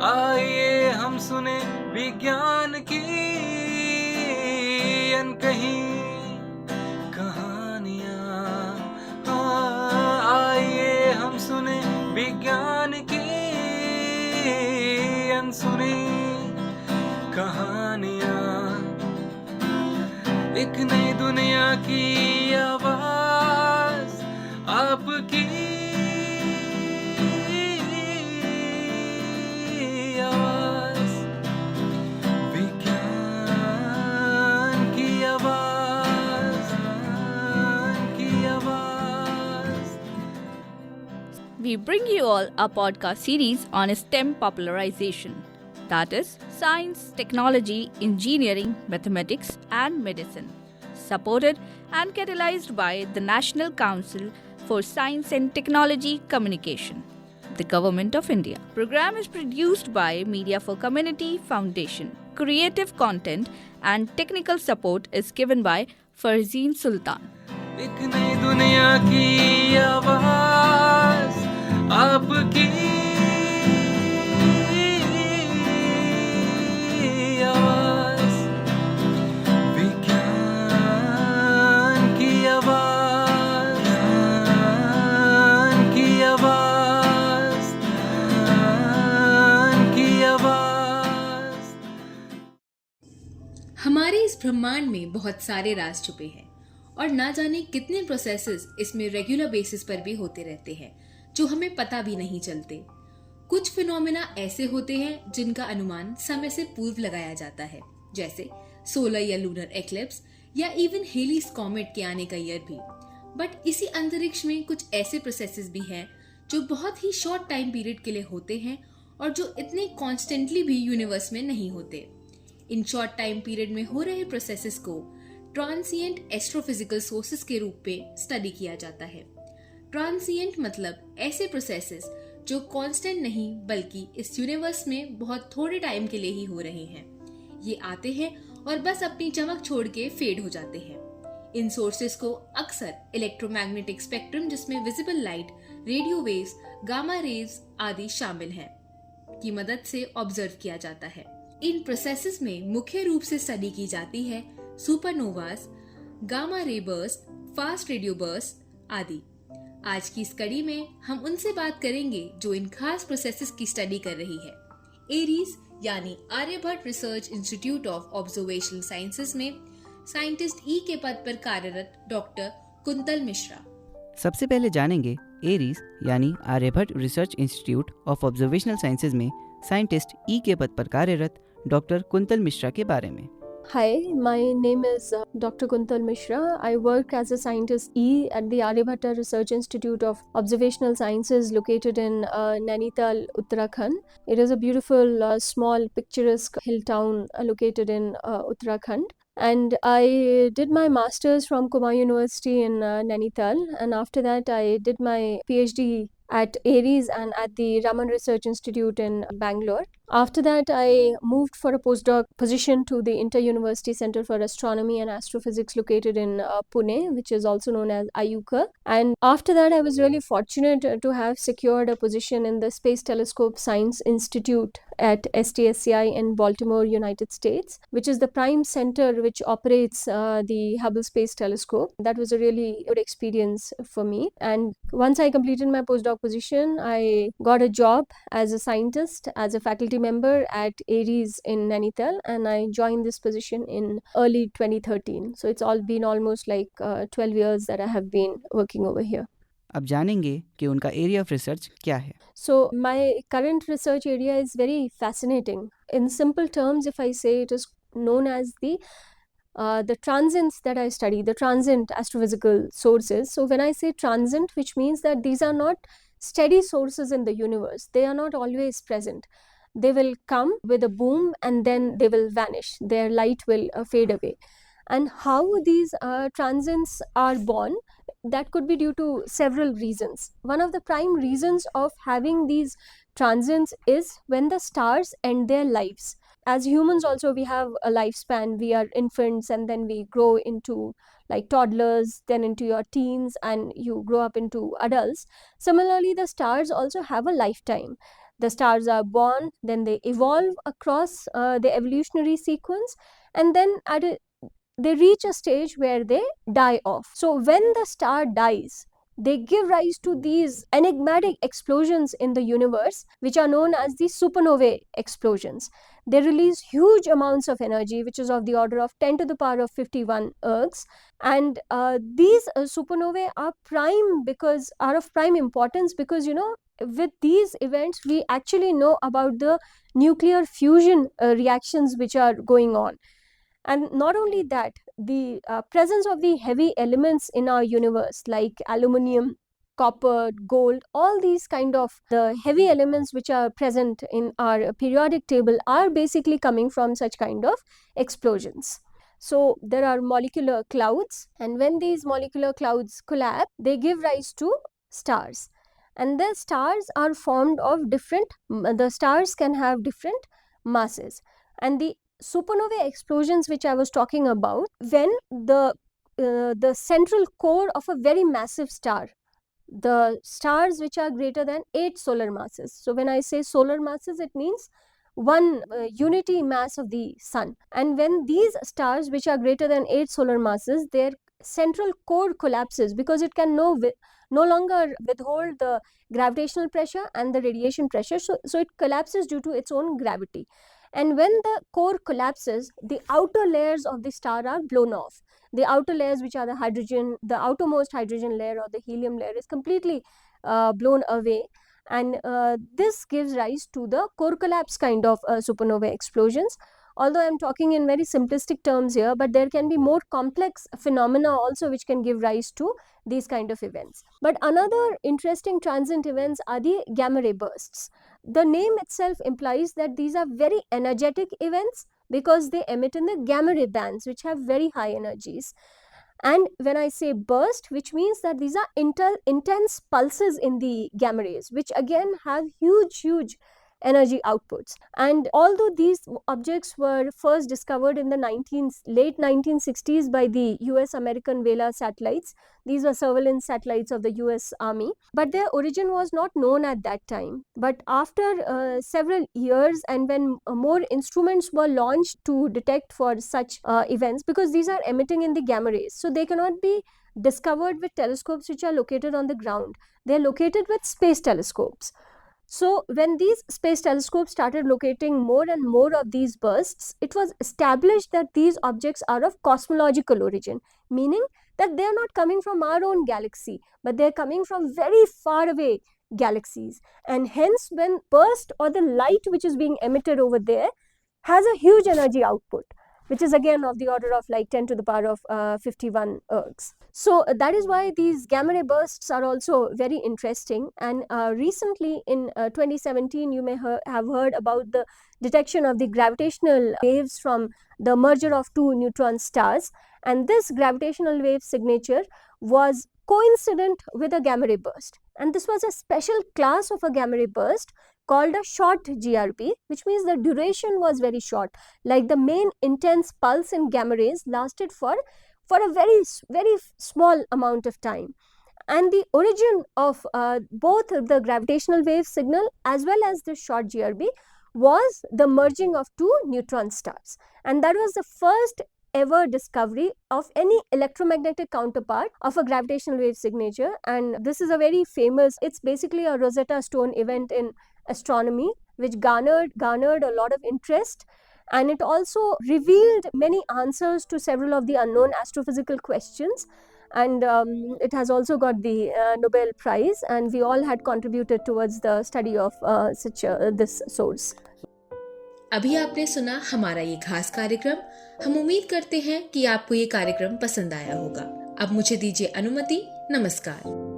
आइए हम सुने विज्ञान की अनकही कहानियाँ। आइए हम सुने विज्ञान की अनसुनी कहानियाँ। एक नई दुनिया की आवाज आपकी आवाज, विज्ञान की आवाज, की आवाज। We bring you all a podcast series on STEM popularization, that is, science, technology, engineering, mathematics, and medicine, supported and catalyzed by the National Council for Science and Technology Communication, the Government of India. Program is produced by Media for Community Foundation. Creative content and technical support is given by Farzeen Sultan. एक नई दुनिया की आवाज आपकी आवाज, विज्ञान की आवाज, की आवाज, की आवाज। हमारे इस ब्रह्मांड में बहुत सारे राज छुपे हैं और ना जाने कितने प्रोसेसेस इसमें रेगुलर बेसिस पर भी होते रहते हैं जो हमें पता भी नहीं चलते। कुछ फिनोमेना ऐसे होते हैं जिनका अनुमान समय से पूर्व लगाया जाता है, जैसे सोलर या लूनर एक्लिप्स या इवन हेलीज कॉमेट के आने का ईयर भी। बट इसी अंतरिक्ष में कुछ ऐसे प्रोसेसेस भी हैं जो बहुत ही शॉर्ट टाइम पीरियड के लिए होते हैं और जो इतने कॉन्स्टेंटली भी यूनिवर्स में नहीं होते। इन शॉर्ट टाइम पीरियड में हो रहे प्रोसेसेस को ट्रांसिएंट एस्ट्रोफिजिकल सोर्सेस के रूप में स्टडी किया जाता है। ट्रांसिएंट मतलब ऐसे प्रोसेसेस जो कांस्टेंट नहीं बल्कि इस यूनिवर्स में बहुत थोड़े टाइम के लिए ही हो रहे हैं। ये आते हैं और बस अपनी चमक छोड़ के फेड हो जाते हैं। इन सोर्सेस को अक्सर इलेक्ट्रोमैग्नेटिक स्पेक्ट्रम जिसमें visible light, radio waves, gamma rays आदि शामिल हैं की मदद से ऑब्जर्व किया जाता है। इन प्रोसेसेस में मुख्य रूप से स्टडी की जाती है supernovas, gamma ray burst, fast radio burst आदि। आज की इस कड़ी में हम उनसे बात करेंगे जो इन खास प्रोसेसेस की स्टडी कर रही है। एरीज यानी Aryabhatta research institute of observational sciences में साइंटिस्ट ई के पद पर कार्यरत डॉक्टर कुंतल मिश्रा। सबसे पहले जानेंगे एरीज यानी Aryabhatta research institute of observational sciences में साइंटिस्ट ई के पद पर कार्यरत डॉक्टर कुंतल मिश्रा के बारे में। Hi, my name is Dr. Kuntal Mishra. I work as a scientist E at the Aryabhatta Research Institute of Observational Sciences located in Nainital, Uttarakhand. It is a beautiful, small, picturesque hill town located in Uttarakhand. And I did my master's from Kumar University in Nainital. And after that, I did my PhD at ARIES and at the Raman Research Institute in Bangalore. After that, I moved for a postdoc position to the Inter-University Center for Astronomy and Astrophysics located in Pune, which is also known as IUCA. And after that, I was really fortunate to have secured a position in the Space Telescope Science Institute at STSCI in Baltimore, United States, which is the prime center which operates the Hubble Space Telescope. That was a really good experience for me. And once I completed my postdoc position, I got a job as a scientist, as a faculty member at ARIES in Nainital, and I joined this position in early 2013. So it's all been almost like 12 years that I have been working over here. अब जानेंगे कि उनका area of research क्या है। So my current research area is very fascinating. In simple terms, if I say, it is known as the transients that I study, the transient astrophysical sources. So when I say transient, which means that these are not steady sources in the universe. They are not always present. They will come with a boom and then they will vanish. Their light will fade away. And how these transients are born, that could be due to several reasons. One of the prime reasons of having these transients is when the stars end their lives. As humans also, we have a lifespan. We are infants and then we grow into like toddlers, then into your teens, and you grow up into adults. Similarly, the stars also have a lifetime. the stars are born, then they evolve across the evolutionary sequence, and then they reach a stage where they die off. So when the star dies, they give rise to these enigmatic explosions in the universe, which are known as the supernovae explosions. They release huge amounts of energy, which is of the order of 10 to the power of 51 ergs. And these supernovae are of prime importance because, with these events, we actually know about the nuclear fusion reactions which are going on. And not only that, the presence of the heavy elements in our universe like aluminum, copper, gold, all these kind of the heavy elements which are present in our periodic table are basically coming from such kind of explosions. So there are molecular clouds, and when these molecular clouds collapse, they give rise to stars. And the stars are formed of the stars can have different masses. And the supernovae explosions which I was talking about, when the central core of a very massive star, the stars which are greater than 8 solar masses. So when I say solar masses, it means one unity mass of the sun. And when these stars which are greater than 8 solar masses, their central core collapses because it can no longer withhold the gravitational pressure and the radiation pressure. So it collapses due to its own gravity. And when the core collapses, the outer layers of the star are blown off. The outer layers, which are the outermost hydrogen layer or the helium layer, is completely blown away. And this gives rise to the core collapse kind of supernova explosions. Although I'm talking in very simplistic terms here, but there can be more complex phenomena also which can give rise to these kind of events. But another interesting transient events are the gamma ray bursts. The name itself implies that these are very energetic events because they emit in the gamma ray bands, which have very high energies. And when I say burst, which means that these are intense pulses in the gamma rays, which again have huge energy outputs. And although these objects were first discovered in the late 1960s by the US American Vela satellites, these were surveillance satellites of the US Army, but their origin was not known at that time. But after several years, and when more instruments were launched to detect for such events, because these are emitting in the gamma rays, so they cannot be discovered with telescopes which are located on the ground. They are located with space telescopes. So when these space telescopes started locating more and more of these bursts, it was established that these objects are of cosmological origin, meaning that they are not coming from our own galaxy, but they are coming from very far away galaxies. And hence, when burst or the light which is being emitted over there has a huge energy output, which is again of the order of like 10 to the power of 51 ergs. So that is why these gamma ray bursts are also very interesting. And recently in 2017, you may have heard about the detection of the gravitational waves from the merger of two neutron stars. And this gravitational wave signature was coincident with a gamma ray burst. And this was a special class of a gamma ray burst called a short GRB, which means the duration was very short. Like the main intense pulse in gamma rays lasted for a very small amount of time. And the origin of both the gravitational wave signal as well as the short GRB was the merging of two neutron stars. And that was the first ever discovery of any electromagnetic counterpart of a gravitational wave signature. And this is a very famous, it's basically a Rosetta Stone event in astronomy, which garnered a lot of interest, and it also revealed many answers to several of the unknown astrophysical questions. And it has also got the Nobel Prize, and we all had contributed towards the study of this source. अभी आपने सुना हमारा ये खास कार्यक्रम। हम उम्मीद करते हैं कि आपको ये कार्यक्रम पसंद आया होगा। अब मुझे दीजिए अनुमति। नमस्कार।